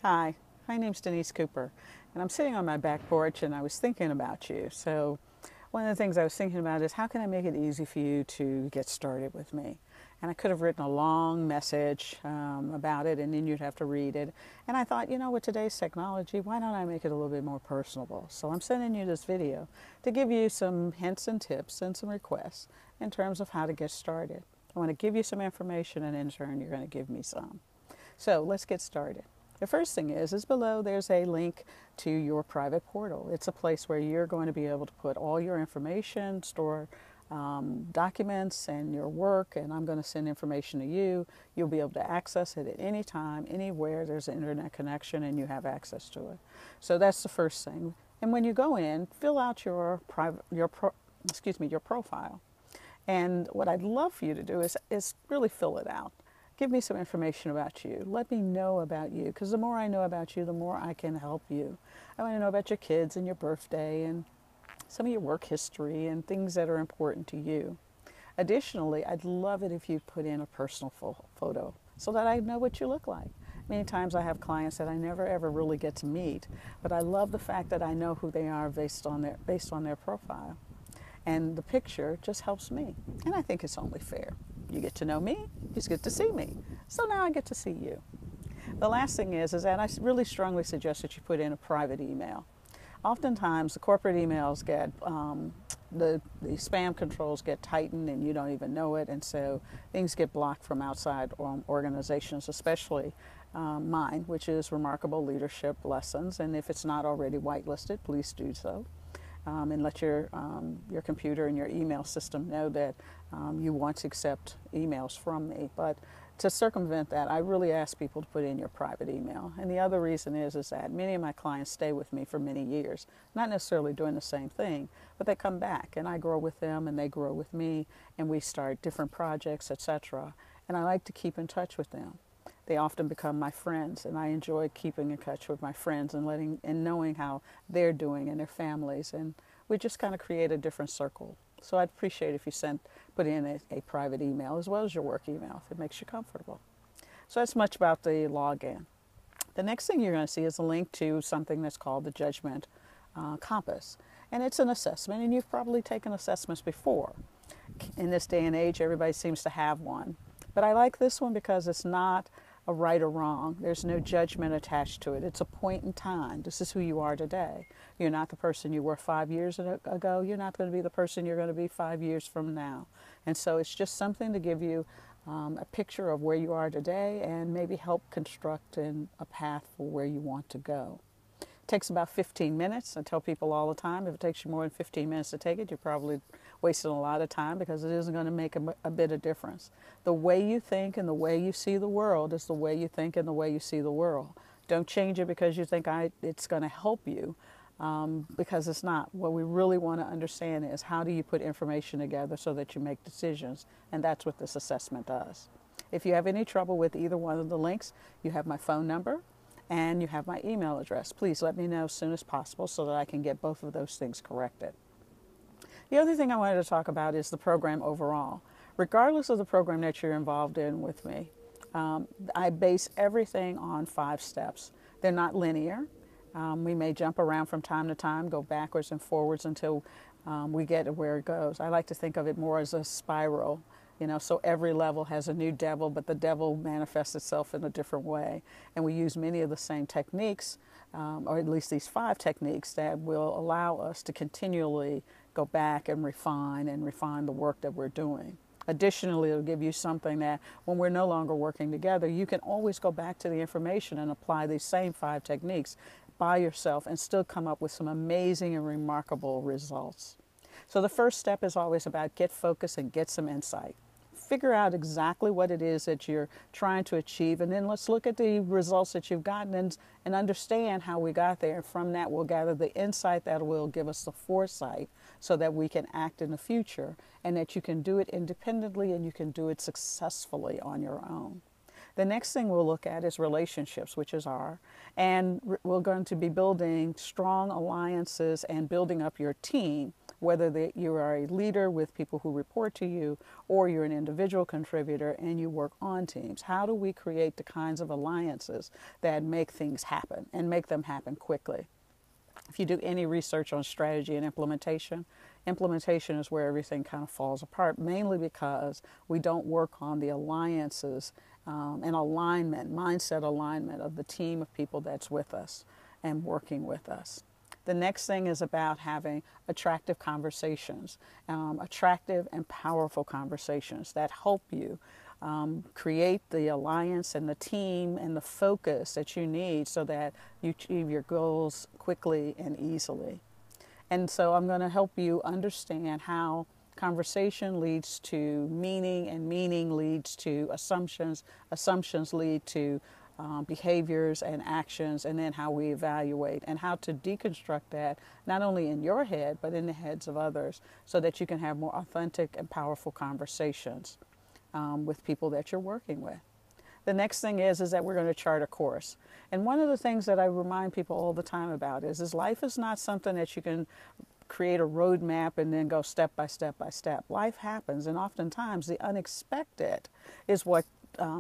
Hi, my name's Denise Cooper, and I'm sitting on my back porch and I was thinking about you. So, one of the things I was thinking about is how can I make it easy for you to get started with me? And I could have written a long message about it and then you'd have to read it. And I thought, with today's technology, why don't I make it a little bit more personable? So, I'm sending you this video to give you some hints and tips and some requests in terms of how to get started. I want to give you some information and in turn, you're going to give me some. So, let's get started. The first thing is below there's a link to your private portal. It's a place where you're going to be able to put all your information, store documents and your work, and I'm going to send information to you. You'll be able to access it at any time, anywhere there's an internet connection and you have access to it. So that's the first thing. And when you go in, fill out your profile. And what I'd love for you to do is really fill it out. Give me some information about you. Let me know about you, because the more I know about you, the more I can help you. I want to know about your kids and your birthday and some of your work history and things that are important to you. Additionally, I'd love it if you put in a personal photo so that I know what you look like. Many times I have clients that I never ever really get to meet, but I love the fact that I know who they are based on their profile. And the picture just helps me. And I think it's only fair. You get to know me, you get to see me. So now I get to see you. The last thing is that I really strongly suggest that you put in a private email. Oftentimes the corporate emails get, the spam controls get tightened and you don't even know it. And so things get blocked from outside organizations, especially mine, which is Remarkable Leadership Lessons. And if it's not already whitelisted, please do so. And let your computer and your email system know that you want to accept emails from me. But to circumvent that, I really ask people to put in your private email. And the other reason is that many of my clients stay with me for many years, not necessarily doing the same thing, but they come back and I grow with them and they grow with me and we start different projects, etc. And I like to keep in touch with them. They often become my friends, and I enjoy keeping in touch with my friends and knowing how they're doing and their families, and we just kind of create a different circle. So I'd appreciate if you put in a private email as well as your work email if it makes you comfortable. So that's much about the login. The next thing you're going to see is a link to something that's called the Judgment Compass, and it's an assessment, and you've probably taken assessments before. In this day and age, everybody seems to have one, but I like this one because it's not a right or wrong. There's no judgment attached to it. It's a point in time. This is who you are today. You're not the person you were 5 years ago. You're not going to be the person you're going to be 5 years from now. And so it's just something to give you a picture of where you are today and maybe help construct a path for where you want to go. It takes about 15 minutes. I tell people all the time, if it takes you more than 15 minutes to take it, you're probably wasting a lot of time because it isn't going to make a bit of difference. The way you think and the way you see the world is the way you think and the way you see the world. Don't change it because you think it's going to help you, because it's not. What we really want to understand is how do you put information together so that you make decisions, and that's what this assessment does. If you have any trouble with either one of the links, you have my phone number and you have my email address. Please let me know as soon as possible so that I can get both of those things corrected. The other thing I wanted to talk about is the program overall. Regardless of the program that you're involved in with me, I base everything on 5 steps. They're not linear. We may jump around from time to time, go backwards and forwards until we get to where it goes. I like to think of it more as a spiral. So every level has a new devil, but the devil manifests itself in a different way. And we use many of the same techniques, or at least these 5 techniques that will allow us to continually go back and refine the work that we're doing. Additionally, it'll give you something that when we're no longer working together, you can always go back to the information and apply these same 5 techniques by yourself and still come up with some amazing and remarkable results. So the first step is always about get focused and get some insight. Figure out exactly what it is that you're trying to achieve, and then let's look at the results that you've gotten and understand how we got there. From that, we'll gather the insight that will give us the foresight so that we can act in the future and that you can do it independently and you can do it successfully on your own. The next thing we'll look at is relationships, which is and we're going to be building strong alliances and building up your team whether you are a leader with people who report to you or you're an individual contributor and you work on teams. How do we create the kinds of alliances that make things happen and make them happen quickly? If you do any research on strategy and implementation, implementation is where everything kind of falls apart, mainly because we don't work on the alliances and alignment, mindset alignment of the team of people that's with us and working with us. The next thing is about having attractive conversations, attractive and powerful conversations that help you create the alliance and the team and the focus that you need so that you achieve your goals quickly and easily. And so I'm going to help you understand how conversation leads to meaning, and meaning leads to assumptions. Assumptions lead to behaviors and actions, and then how we evaluate and how to deconstruct that, not only in your head, but in the heads of others, so that you can have more authentic and powerful conversations with people that you're working with. The next thing is that we're going to chart a course. And one of the things that I remind people all the time about is life is not something that you can create a roadmap and then go step by step by step. Life happens, and oftentimes the unexpected is what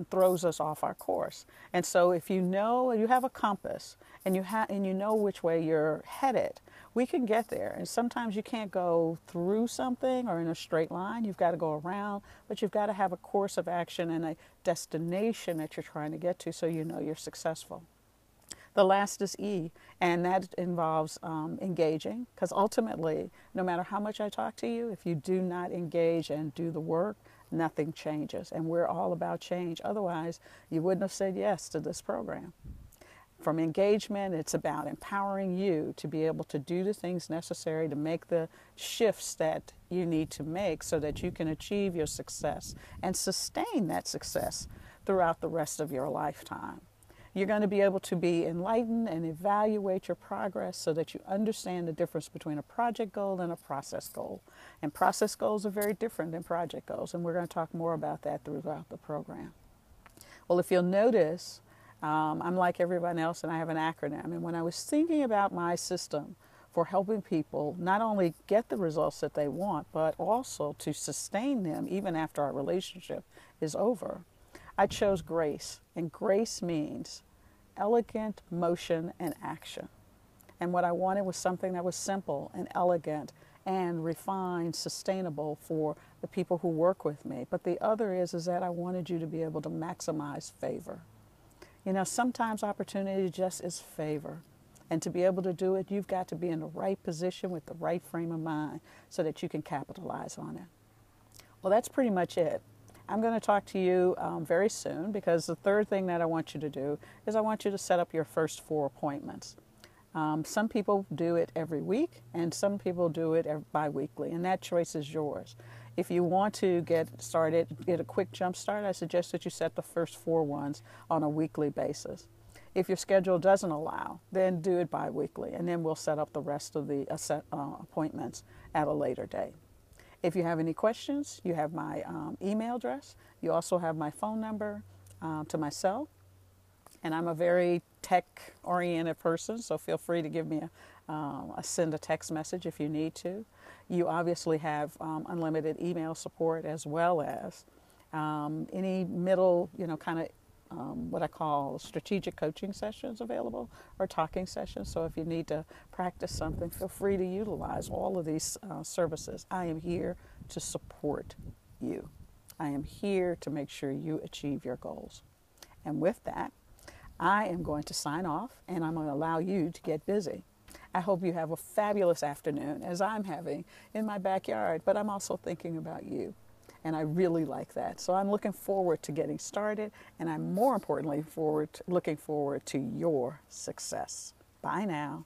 throws us off our course. And so if you know, you have a compass and you know which way you're headed, we can get there. And sometimes you can't go through something or in a straight line. You've got to go around, but you've got to have a course of action and a destination that you're trying to get to so you know you're successful. The last is E, and that involves engaging, because ultimately, no matter how much I talk to you, if you do not engage and do the work, nothing changes. And we're all about change. Otherwise, you wouldn't have said yes to this program. From engagement, it's about empowering you to be able to do the things necessary to make the shifts that you need to make so that you can achieve your success and sustain that success throughout the rest of your lifetime. You're going to be able to be enlightened and evaluate your progress so that you understand the difference between a project goal and a process goal. And process goals are very different than project goals, and we're going to talk more about that throughout the program. Well, if you'll notice, I'm like everyone else, and I have an acronym. And when I was thinking about my system for helping people not only get the results that they want, but also to sustain them even after our relationship is over, I chose GRACE, and GRACE means elegant motion and action. And what I wanted was something that was simple and elegant and refined, sustainable for the people who work with me. But the other is that I wanted you to be able to maximize favor. You know, sometimes opportunity just is favor. And to be able to do it, you've got to be in the right position with the right frame of mind so that you can capitalize on it. Well, that's pretty much it. I'm going to talk to you very soon, because the third thing that I want you to do is I want you to set up your first 4 appointments. Some people do it every week, and some people do it bi-weekly, and that choice is yours. If you want to get started, get a quick jump start, I suggest that you set the first 4 ones on a weekly basis. If your schedule doesn't allow, then do it bi-weekly, and then we'll set up the rest of the appointments at a later date. If you have any questions, you have my email address. You also have my phone number to my cell. And I'm a very tech-oriented person, so feel free to give me send a text message if you need to. You obviously have unlimited email support, as well as any middle, kind of what I call strategic coaching sessions available, or talking sessions. So if you need to practice something, feel free to utilize all of these services. I am here to support you. I am here to make sure you achieve your goals. And with that, I am going to sign off, and I'm going to allow you to get busy. I hope you have a fabulous afternoon, as I'm having in my backyard, but I'm also thinking about you. And I really like that. So I'm looking forward to getting started, and I'm more importantly looking forward to your success. Bye now.